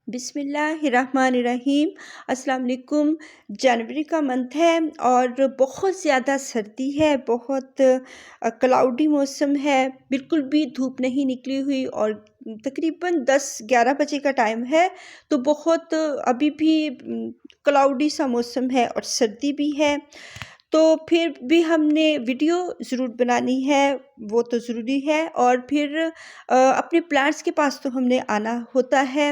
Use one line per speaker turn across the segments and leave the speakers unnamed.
बिस्मिल्लाहिर्रहमानिर्रहीम। अस्सलाम वालेकुम। जनवरी का मंथ है और बहुत ज़्यादा सर्दी है, बहुत क्लाउडी मौसम है, बिल्कुल भी धूप नहीं निकली हुई और तकरीबन 10-11 बजे का टाइम है। तो बहुत अभी भी क्लाउडी सा मौसम है और सर्दी भी है। तो फिर भी हमने वीडियो ज़रूर बनानी है, वो तो ज़रूरी है। और फिर अपने प्लांट्स के पास तो हमने आना होता है,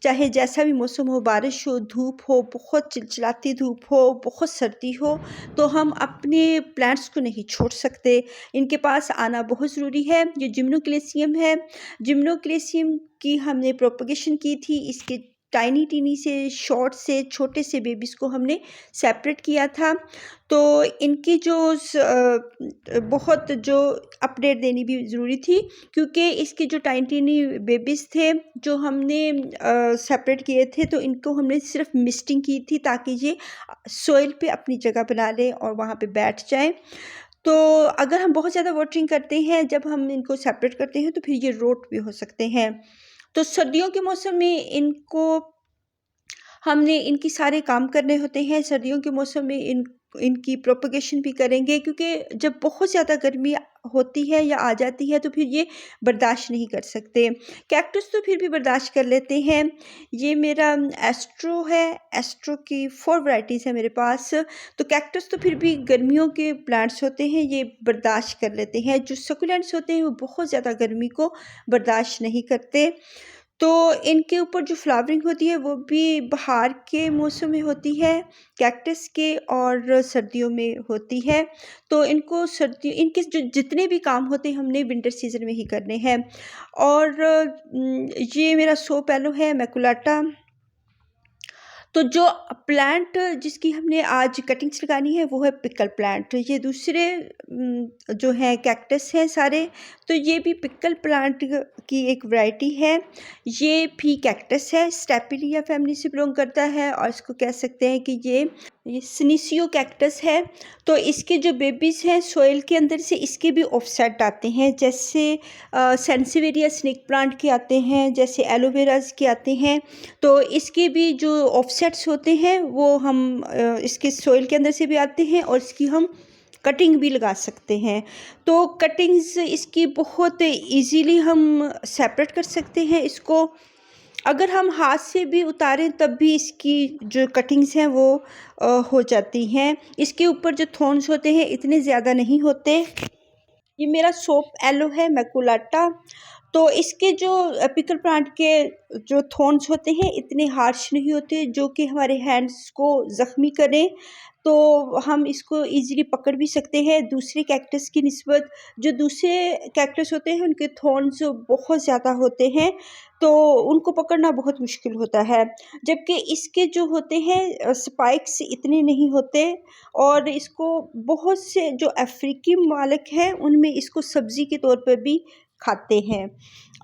चाहे जैसा भी मौसम हो, बारिश हो, धूप हो, बहुत चिलचिलाती धूप हो, बहुत सर्दी हो, तो हम अपने प्लांट्स को नहीं छोड़ सकते। इनके पास आना बहुत ज़रूरी है। ये जिम्नोक्लेसियम है। जिम्नोक्लेसियम की हमने प्रोपगेशन की थी, इसके टाइनी टीनी से शॉर्ट से छोटे से बेबीज़ को हमने सेपरेट किया था। तो इनकी बहुत जो अपडेट देनी भी ज़रूरी थी, क्योंकि इसके जो टाइनी टीनी बेबीज़ थे जो हमने सेपरेट किए थे, तो इनको हमने सिर्फ मिस्टिंग की थी ताकि ये सॉइल पे अपनी जगह बना लें और वहाँ पे बैठ जाएं। तो अगर हम बहुत ज़्यादा वाटरिंग करते हैं, जब हम इनको सेपरेट करते हैं, तो फिर ये रोट भी हो सकते हैं। तो सर्दियों के मौसम में हमने इनकी सारे काम करने होते हैं। सर्दियों के मौसम में इनकी प्रोपगेशन भी करेंगे, क्योंकि जब बहुत ज़्यादा गर्मी होती है या आ जाती है, तो फिर ये बर्दाश्त नहीं कर सकते। कैक्टस तो फिर भी बर्दाश्त कर लेते हैं। ये मेरा एस्ट्रो है, एस्ट्रो की 4 वैराइटीज़ है मेरे पास। तो कैक्टस तो फिर भी गर्मियों के प्लांट्स होते हैं, ये बर्दाश्त कर लेते हैं। जो सकुलेंट्स होते हैं वो बहुत ज़्यादा गर्मी को बर्दाश्त नहीं करते। तो इनके ऊपर जो फ्लावरिंग होती है वो भी बहार के मौसम में होती है, कैक्टस के, और सर्दियों में होती है। तो इनके जो जितने भी काम होते हैं हमने विंटर सीज़न में ही करने हैं। और ये मेरा सो पैलो है, मैकुलाटा। तो जो प्लांट जिसकी हमने आज कटिंग्स लगानी है वो है पिकल प्लांट। ये दूसरे जो हैं कैक्टस हैं सारे, तो ये भी पिकल प्लांट की एक वैरायटी है। ये भी कैक्टस है, स्टेपिलिया फैमिली से बिलोंग करता है, और इसको कह सकते हैं कि ये सिनिसियो कैक्टस है। तो इसके जो बेबीज़ हैं सोइल के अंदर से इसके भी ऑफसेट आते हैं, जैसे सेंसिवेरिया स्नेक प्लांट के आते हैं, जैसे एलोवेराज के आते हैं। तो इसके भी जो ऑफसेट्स होते हैं वो हम इसके सोइल के अंदर से भी आते हैं, और इसकी हम कटिंग भी लगा सकते हैं। तो कटिंग्स इसकी बहुत इजीली हम सेपरेट कर सकते हैं इसको। अगर हम हाथ से भी उतारें तब भी इसकी जो कटिंग्स हैं वो हो जाती हैं। इसके ऊपर जो थॉर्न्स होते हैं इतने ज़्यादा नहीं होते। ये मेरा सोप एलो है, मैकुलाटा। तो इसके जो पिकल प्लांट के जो थॉर्न्स होते हैं इतने हार्श नहीं होते जो कि हमारे हैंड्स को ज़ख्मी करें। तो हम इसको इजीली पकड़ भी सकते हैं दूसरे कैक्टस की निस्बत। जो दूसरे कैक्टस होते हैं उनके थॉर्न्स बहुत ज़्यादा होते हैं, तो उनको पकड़ना बहुत मुश्किल होता है। जबकि इसके जो होते हैं स्पाइक्स इतने नहीं होते, और इसको बहुत से जो अफ्रीकी ममालिक हैं उनमें इसको सब्ज़ी के तौर पर भी खाते हैं।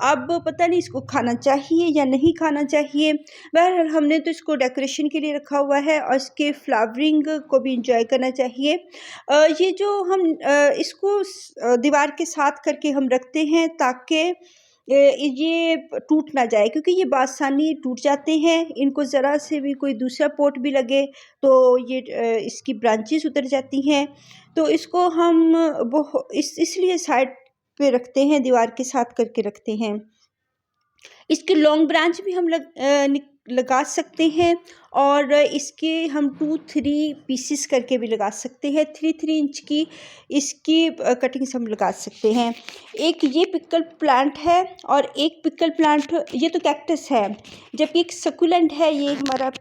अब पता नहीं इसको खाना चाहिए या नहीं खाना चाहिए। बहरहाल हमने तो इसको डेकोरेशन के लिए रखा हुआ है, और इसके फ्लावरिंग को भी इंजॉय करना चाहिए। ये जो हम इसको दीवार के साथ करके हम रखते हैं ताकि ये टूट ना जाए, क्योंकि ये बासानी टूट जाते हैं। इनको ज़रा से भी कोई दूसरा पोट भी लगे तो ये इसकी ब्रांचेस उतर जाती हैं। तो इसको हम इसलिए साइड पे रखते हैं, दीवार के साथ करके रखते हैं। इसके लॉन्ग ब्रांच भी हम लगा सकते हैं, और इसके हम 2-3 पीसेस करके भी लगा सकते हैं। 3-3 इंच की इसकी कटिंग्स हम लगा सकते हैं। एक ये पिकल प्लांट है, और एक पिकल प्लांट ये तो कैक्टस है, जबकि एक सकुलेंट है, ये हमारा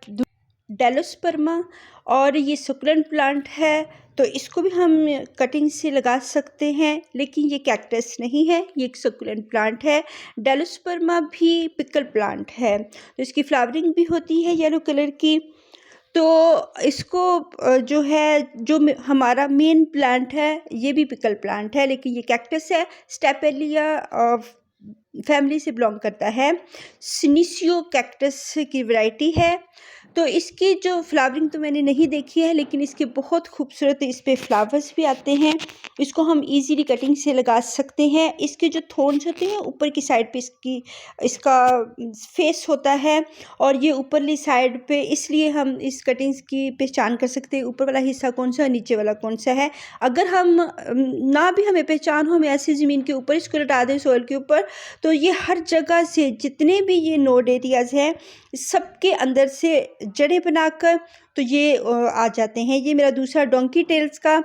डेलोस्पर्मा, और ये सकुलेंट प्लांट है। तो इसको भी हम कटिंग से लगा सकते हैं, लेकिन ये कैक्टस नहीं है, ये एक सकुलेंट प्लांट है। डेलोस्पर्मा भी पिकल प्लांट है, तो इसकी फ्लावरिंग भी होती है येलो कलर की। तो इसको जो है, हमारा मेन प्लांट है, ये भी पिकल प्लांट है, लेकिन ये कैक्टस है, स्टेपेलिया फैमिली से बिलोंग करता है। सिनिसियो कैक्टस की वैरायटी है। तो इसकी जो फ्लावरिंग तो मैंने नहीं देखी है, लेकिन इसके बहुत खूबसूरत इस पे फ्लावर्स भी आते हैं। इसको हम इजीली कटिंग से लगा सकते हैं। इसके जो थॉर्न्स होते हैं ऊपर की साइड पे इसका फेस होता है, और ये ऊपरली साइड पे, इसलिए हम इस कटिंग्स की पहचान कर सकते हैं ऊपर वाला हिस्सा कौन सा है, नीचे वाला कौन सा है। अगर हम ना भी हमें पहचान हो, हम ऐसी ज़मीन के ऊपर इसको लटा दें, सॉइल के ऊपर, तो ये हर जगह से जितने भी ये नोड एरियाज़ हैं सबके अंदर से जड़ें बनाकर तो ये आ जाते हैं। ये मेरा दूसरा डोंकी टेल्स का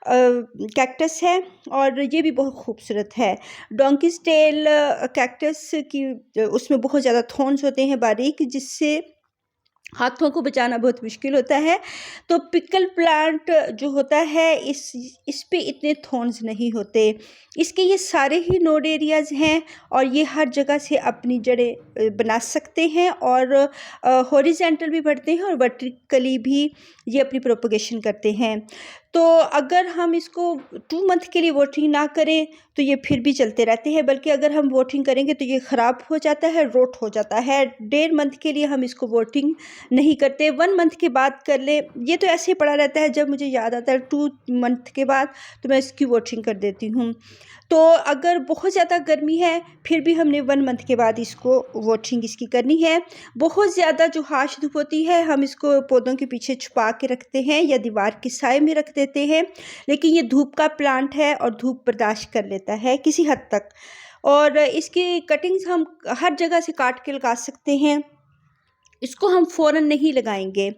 कैक्टस है, और ये भी बहुत खूबसूरत है। डोंकी टेल कैक्टस की उसमें बहुत ज़्यादा थॉर्न्स होते हैं बारीक, जिससे हाथों को बचाना बहुत मुश्किल होता है। तो पिकल प्लांट जो होता है इस पे इतने थॉर्न्स नहीं होते। इसके ये सारे ही नोड एरियाज़ हैं, और ये हर जगह से अपनी जड़ें बना सकते हैं, और हॉरिजेंटल भी बढ़ते हैं और वर्टिकली भी ये अपनी प्रोपगेशन करते हैं। तो अगर हम इसको 2 मंथ के लिए वॉटरिंग ना करें तो ये फिर भी चलते रहते हैं, बल्कि अगर हम वॉटरिंग करेंगे तो ये ख़राब हो जाता है, रोट हो जाता है। 1.5 मंथ के लिए हम इसको वॉटरिंग नहीं करते, 1 मंथ के बाद कर ले। ये तो ऐसे ही पड़ा रहता है, जब मुझे याद आता है 2 मंथ के बाद तो मैं इसकी वॉटरिंग कर देती हूँ। तो अगर बहुत ज़्यादा गर्मी है फिर भी हमने 1 मंथ के बाद इसको वॉटरिंग इसकी करनी है। बहुत ज़्यादा जो हार्श धूप होती है हम इसको पौधों के पीछे छुपा के रखते हैं या दीवार के साए में रख देते हैं, लेकिन ये धूप का प्लांट है और धूप बर्दाश्त कर लेता है किसी हद तक। और इसकी कटिंग्स हम हर जगह से काट के लगा सकते हैं। इसको हम फ़ौरन नहीं लगाएंगे।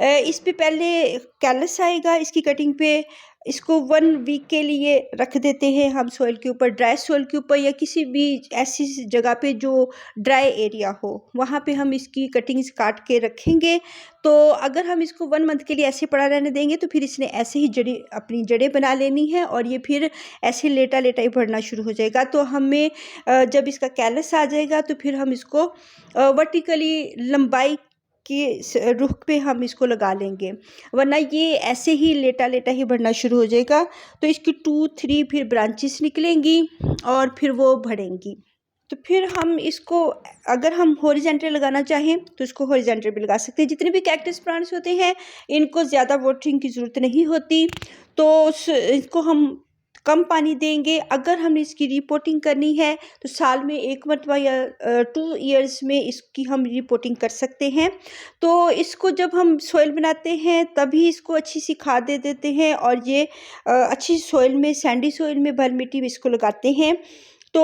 इस पे पहले कैलस आएगा इसकी कटिंग पे। इसको 1 वीक के लिए रख देते हैं हम सॉइल के ऊपर, ड्राई सॉइल के ऊपर, या किसी भी ऐसी जगह पे जो ड्राई एरिया हो, वहाँ पे हम इसकी कटिंग्स काट के रखेंगे। तो अगर हम इसको 1 मंथ के लिए ऐसे पड़ा रहने देंगे तो फिर इसने ऐसे ही अपनी जड़ें बना लेनी है, और ये फिर ऐसे लेटा लेटा ही बढ़ना शुरू हो जाएगा। तो हमें जब इसका कैलस आ जाएगा तो फिर हम इसको वर्टिकली लंबाई के रुख पे हम इसको लगा लेंगे, वरना ये ऐसे ही लेटा लेटा ही बढ़ना शुरू हो जाएगा। तो इसकी 2-3 फिर ब्रांचेस निकलेंगी और फिर वो बढ़ेंगी। तो फिर हम इसको, अगर हम हॉरिजेंटल लगाना चाहें तो इसको हॉरिजेंटल भी लगा सकते हैं। जितने भी कैक्टस प्लांट्स होते हैं इनको ज़्यादा वाटरिंग की ज़रूरत नहीं होती, तो इसको हम कम पानी देंगे। अगर हमने इसकी रिपोर्टिंग करनी है तो साल में 1 मरतबा या 2 ईयर्स में इसकी हम रिपोर्टिंग कर सकते हैं। तो इसको जब हम सॉइल बनाते हैं तभी इसको अच्छी सी खाद दे देते हैं, और ये अच्छी सॉइल में, सैंडी सॉइल में, भर मिट्टी में इसको लगाते हैं। तो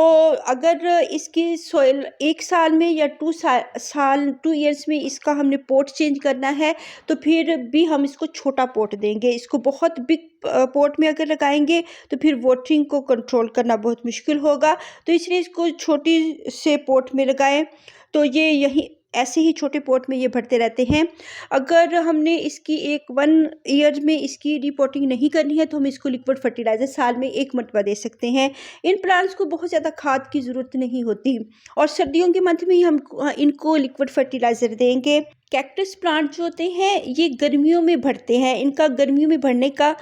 अगर इसकी सॉइल 1 साल में या 2 ईयर्स में इसका हमने पॉट चेंज करना है तो फिर भी हम इसको छोटा पॉट देंगे। इसको बहुत बिग पॉट में अगर लगाएंगे तो फिर वाटरिंग को कंट्रोल करना बहुत मुश्किल होगा। तो इसलिए इसको छोटी से पॉट में लगाएं, तो ये यही ऐसे ही छोटे पॉट में ये बढ़ते रहते हैं। अगर हमने इसकी 1 ईयर में इसकी रिपोर्टिंग नहीं करनी है तो हम इसको लिक्विड फर्टिलाइज़र साल में 1 मरतबा दे सकते हैं। इन प्लांट्स को बहुत ज़्यादा खाद की ज़रूरत नहीं होती, और सर्दियों के मंथ में ही हम इनको लिक्विड फर्टिलाइज़र देंगे। कैक्टस प्लांट जो होते हैं ये गर्मियों में बढ़ते हैं, इनका गर्मियों में बढ़ने का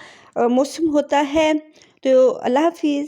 मौसम होता है। तो अल्लाह हाफिज़।